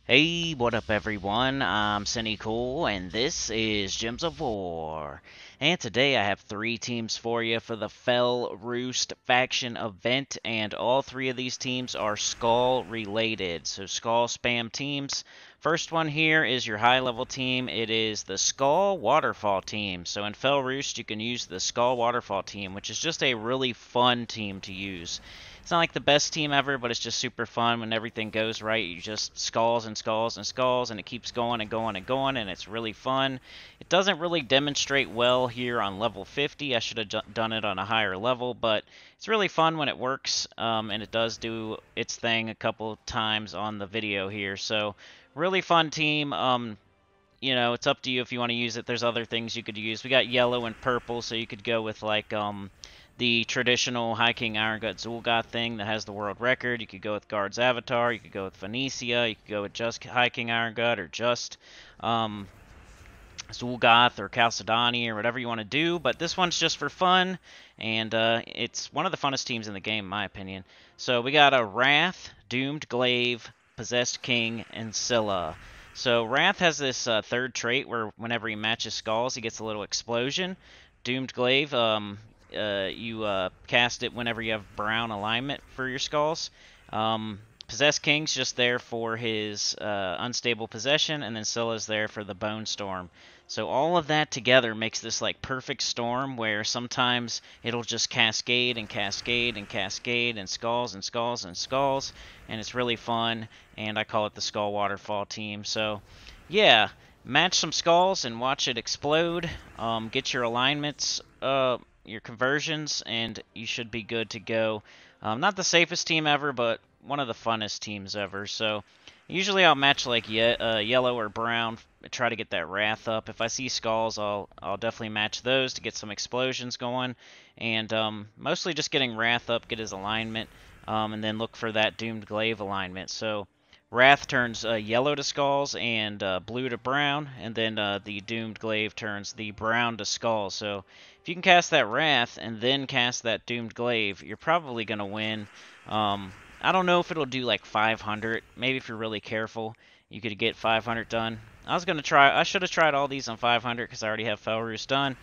Hey, what up everyone? I'm Sinnycool and this is Gems of War. And today I have three teams for you for the Fell Roost faction event, and all three of these teams are Skull related. So Skull spam teams. First one here is your high level team. It is the Skull Waterfall team. So in Fell Roost you can use the Skull Waterfall team, which is just a really fun team to use. It's not like the best team ever, but it's just super fun when everything goes right. You just skulls and skulls and skulls, and it keeps going and going and going, and it's really fun. It doesn't really demonstrate well here on level 50. I should have done it on a higher level, but it's really fun when it works, and it does do its thing a couple times on the video here. So, really fun team. It's up to you if you want to use it. There's other things you could use. We got yellow and purple, so you could go with like the traditional High King Iron Gut Zul'Goth thing that has the world record. You could go with Guard's Avatar. You could go with Phoenicia. You could go with just High King Iron Gut or just Zul'Goth or Chalcedony or whatever you want to do. But this one's just for fun, and it's one of the funnest teams in the game, in my opinion. So we got a Wrath, Doomed Glaive, Possessed King, and Scylla. So Wrath has this third trait where whenever he matches skulls, he gets a little explosion. Doomed Glaive, you cast it whenever you have brown alignment for your skulls. Possessed King's just there for his unstable possession, and then Scylla's there for the Bone Storm. So all of that together makes this like perfect storm where sometimes it'll just cascade and cascade and cascade and skulls and skulls and skulls, and it's really fun, and I call it the Skull Waterfall team. So yeah, match some skulls and watch it explode. Get your alignments, your conversions, and you should be good to go. Not the safest team ever, but one of the funnest teams ever. So usually I'll match like yellow or brown, try to get that wrath up. If I see skulls, I'll definitely match those to get some explosions going, and mostly just getting wrath up, get his alignment, and then look for that doomed glaive alignment. So Wrath turns yellow to skulls and blue to brown, and then the Doomed Glaive turns the brown to skulls. So if you can cast that Wrath and then cast that Doomed Glaive, you're probably going to win. I don't know if it'll do like 500. Maybe if you're really careful, you could get 500 done. I should have tried all these on 500 because I already have Fell Roost done.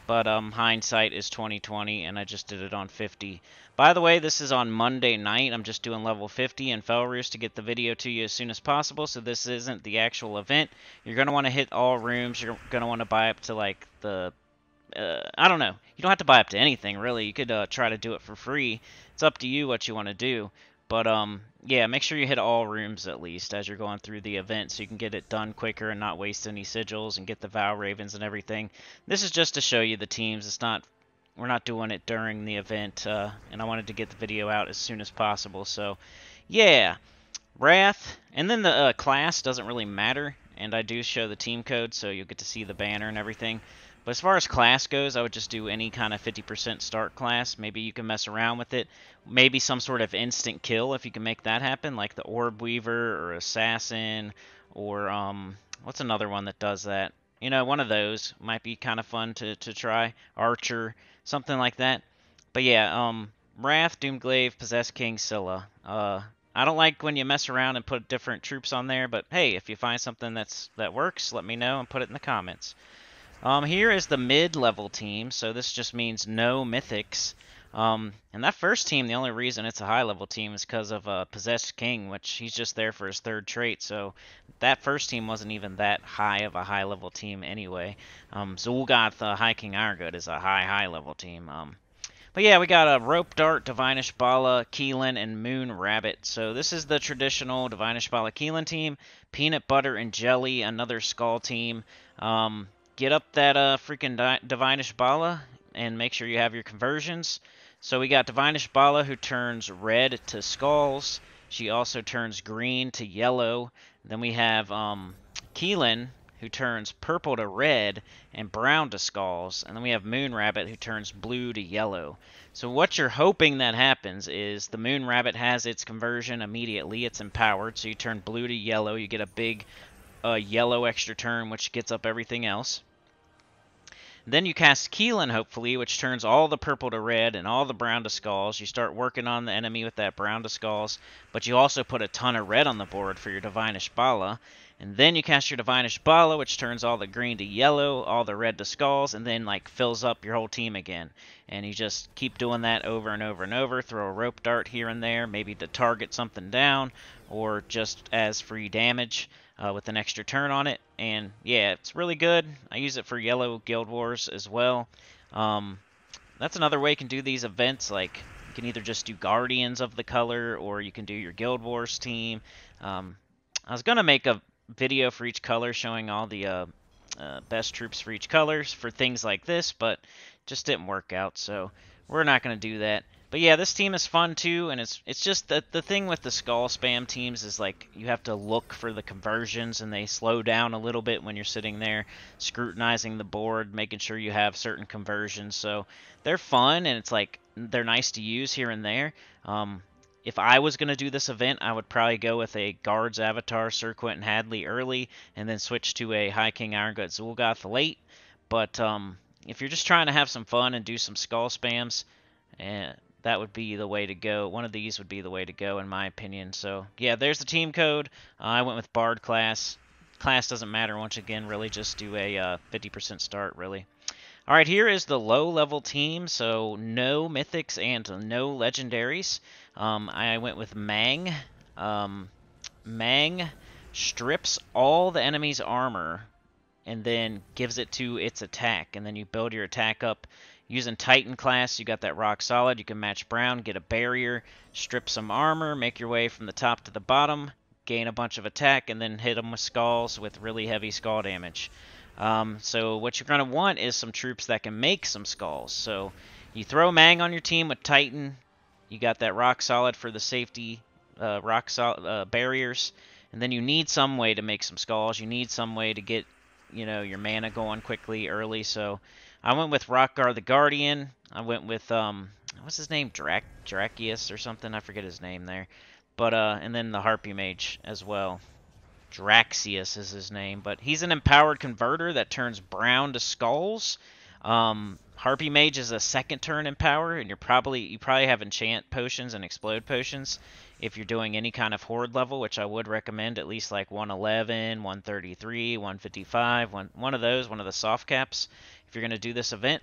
But hindsight is 2020, and I just did it on 50. By the way, this is on Monday night. I'm just doing level 50 and Fell Roost to get the video to you as soon as possible, so this isn't the actual event. You're going to want to hit all rooms. You're going to want to buy up to, like, the... I don't know. You don't have to buy up to anything, really. You could try to do it for free. It's up to you what you want to do. But, yeah, make sure you hit all rooms at least as you're going through the event so you can get it done quicker and not waste any sigils and get the Vow Ravens and everything. This is just to show you the teams. We're not doing it during the event, and I wanted to get the video out as soon as possible. So, yeah, Wrath, and then the class doesn't really matter, and I do show the team code, so you'll get to see the banner and everything. But as far as class goes, I would just do any kind of 50% start class. Maybe you can mess around with it. Maybe some sort of instant kill if you can make that happen, like the Orb Weaver or Assassin, or what's another one that does that? You know, one of those might be kind of fun to try. Archer, something like that. But yeah, Wrath, Doomglaive, Possessed King, Scylla. I don't like when you mess around and put different troops on there, but hey, if you find something that works, let me know and put it in the comments. Here is the mid-level team, so this just means no mythics. And that first team, the only reason it's a high-level team is because of Possessed King, which he's just there for his third trait, so that first team wasn't even that high of a high-level team anyway. Zul'Goth, High King Irongood is a high-level team. But yeah, we got a Rope Dart, Divinish Bala, Keelan, and Moon Rabbit. So this is the traditional Divinish Bala Keelan team. Peanut Butter and Jelly, another Skull team. Get up that freaking Divinish Bala and make sure you have your conversions. So we got Divinish Bala who turns red to skulls. She also turns green to yellow. Then we have Keelan who turns purple to red and brown to skulls. And then we have Moon Rabbit who turns blue to yellow. So what you're hoping that happens is the Moon Rabbit has its conversion immediately. It's empowered, so you turn blue to yellow. You get a big yellow extra turn, which gets up everything else. Then you cast Keelan, hopefully, which turns all the purple to red and all the brown to skulls. You start working on the enemy with that brown to skulls, but you also put a ton of red on the board for your Divinish Bala. And then you cast your Divinish Bala, which turns all the green to yellow, all the red to skulls, and then like fills up your whole team again. And you just keep doing that over and over and over. Throw a rope dart here and there, maybe to target something down, or just as free damage. With an extra turn on it, and yeah, it's really good. I use it for yellow Guild Wars as well. That's another way you can do these events. Like, you can either just do Guardians of the color, or you can do your Guild Wars team. I was gonna make a video for each color showing all the best troops for each colors for things like this, but just didn't work out, so we're not gonna do that. But yeah, this team is fun too, and it's just that the thing with the skull spam teams is like you have to look for the conversions, and they slow down a little bit when you're sitting there scrutinizing the board, making sure you have certain conversions. So they're fun, and it's like they're nice to use here and there. If I was going to do this event, I would probably go with a Guards Avatar, Sir Quentin Hadley early, and then switch to a High King Irongut Zul'Goth late. But if you're just trying to have some fun and do some skull spams, that would be the way to go. One of these would be the way to go, in my opinion. So, yeah, there's the team code. I went with Bard class. Class doesn't matter, once again. Really just do a 50% start, really. All right, here is the low-level team. So, no mythics and no legendaries. I went with Mang. Mang strips all the enemy's armor and then gives it to its attack. And then you build your attack up. Using Titan class, you got that rock solid. You can match brown, get a barrier, strip some armor, make your way from the top to the bottom, gain a bunch of attack, and then hit them with skulls with really heavy skull damage. So what you're going to want is some troops that can make some skulls. So you throw Mang on your team with Titan. You got that rock solid for the safety barriers. And then you need some way to make some skulls. You need some way to get, your mana going quickly early. So I went with Rockgar the Guardian. I went with, what's his name? Dracius or something. I forget his name there. But, and then the Harpy Mage as well. Draxius is his name. But he's an empowered converter that turns brown to skulls. Harpy Mage is a second turn empower, and you probably have enchant potions and explode potions if you're doing any kind of horde level, which I would recommend at least like 111, 133, 155, one of those, one of the soft caps if you're going to do this event.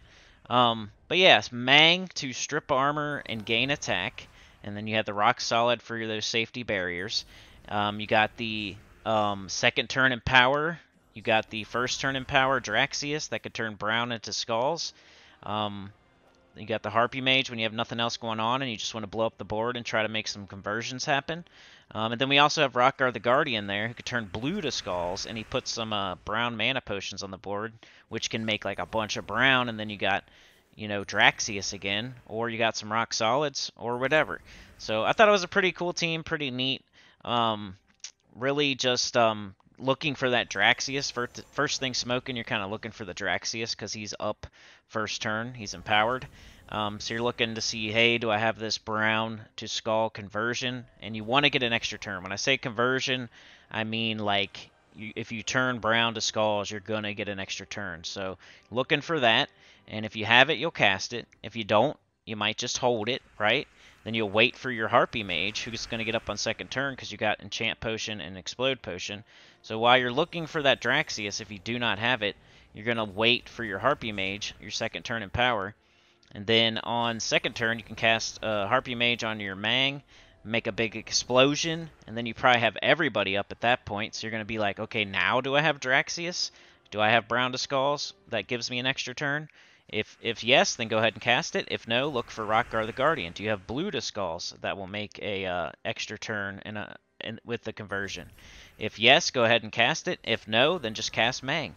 But yes, Mang to strip armor and gain attack, and then you have the rock solid for those safety barriers. You got the second turn empower. You got the first turn empower Draxius that could turn brown into skulls. You got the Harpy Mage when you have nothing else going on and you just want to blow up the board and try to make some conversions happen. And then we also have Rockgar the Guardian there who could turn blue to skulls, and he puts some brown mana potions on the board, which can make like a bunch of brown, and then you got, Draxius again, or you got some rock solids or whatever. So I thought it was a pretty cool team, pretty neat. Really just looking for that Draxius. First thing smoking, you're kind of looking for the Draxius because he's up first turn. He's empowered. So you're looking to see, hey, do I have this brown to skull conversion? And you want to get an extra turn. When I say conversion, I mean like if you turn brown to skulls, you're going to get an extra turn. So looking for that. And if you have it, you'll cast it. If you don't, you might just hold it, right? Then you'll wait for your Harpy Mage, who's going to get up on second turn because you got Enchant Potion and Explode Potion. So while you're looking for that Draxius, if you do not have it, you're going to wait for your Harpy Mage, your second turn in power. And then on second turn, you can cast Harpy Mage on your Mang, make a big explosion, and then you probably have everybody up at that point. So you're going to be like, okay, now do I have Draxius? Do I have Brown to Skulls? That gives me an extra turn. If yes, then go ahead and cast it. If no, look for Rockgar the Guardian. Do you have Blue to Skulls? That will make a extra turn with the conversion. If yes, go ahead and cast it. If no, then just cast Mang.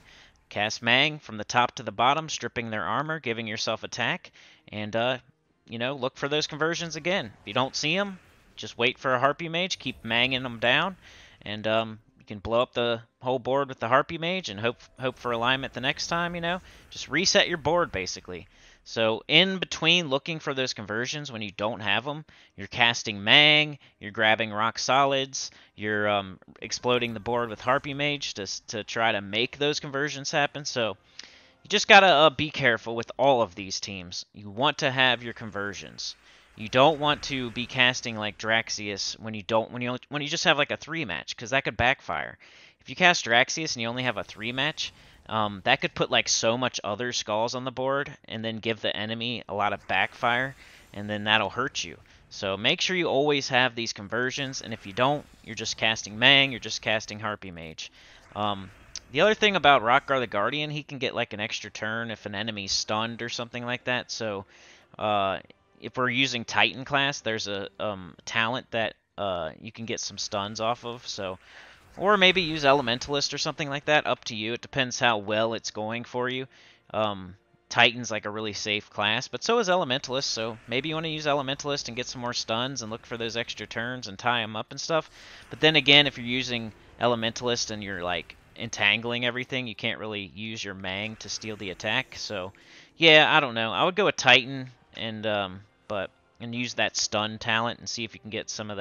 Cast Mang from the top to the bottom, stripping their armor, giving yourself attack, and look for those conversions again. If you don't see them, just wait for a Harpy Mage, keep Manging them down, and you can blow up the whole board with the Harpy Mage and hope for alignment the next time. Just reset your board basically. So in between looking for those conversions when you don't have them, you're casting Mang, you're grabbing rock solids, you're exploding the board with Harpy Mage to try to make those conversions happen. So you just gotta be careful with all of these teams. You want to have your conversions. You don't want to be casting like Draxius when you just have like a 3 match, because that could backfire. If you cast Draxius and you only have a 3 match, that could put like so much other skulls on the board and then give the enemy a lot of backfire, and then that'll hurt you. So make sure you always have these conversions, and if you don't, you're just casting Mang, you're just casting Harpy Mage. The other thing about Rockgar the Guardian, he can get like an extra turn if an enemy's stunned or something like that. So if we're using Titan class, there's a talent that you can get some stuns off of. So, or maybe use Elementalist or something like that. Up to you. It depends how well it's going for you. Titan's like a really safe class, but so is Elementalist, so maybe you want to use Elementalist and get some more stuns and look for those extra turns and tie them up and stuff. But then again, if you're using Elementalist and you're like entangling everything, you can't really use your Mang to steal the attack. So yeah, I don't know. I would go with Titan and use that stun talent and see if you can get some of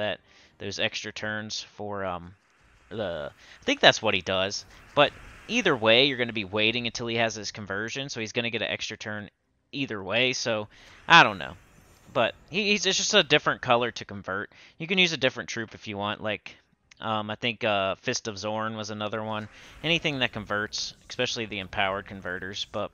those extra turns for I think that's what he does. But either way, you're going to be waiting until he has his conversion, so he's going to get an extra turn either way. So I don't know, but it's just a different color to convert. You can use a different troop if you want. Like I think Fist of Zorn was another one. Anything that converts, especially the empowered converters. But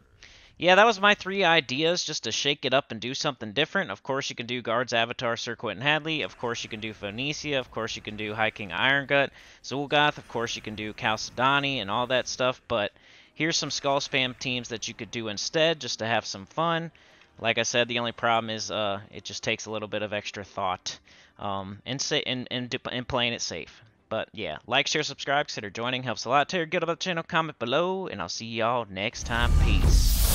yeah, that was my 3 ideas just to shake it up and do something different. Of course, you can do Guards Avatar, Sir Quentin Hadley. Of course, you can do Phoenicia. Of course, you can do High King Irongut, Zul'Goth. Of course, you can do Chalcedony and all that stuff. But here's some Skull Spam teams that you could do instead just to have some fun. Like I said, the only problem is it just takes a little bit of extra thought and playing it safe. But yeah, like, share, subscribe, consider joining. Helps a lot. Tell your good about the channel, comment below, and I'll see y'all next time. Peace.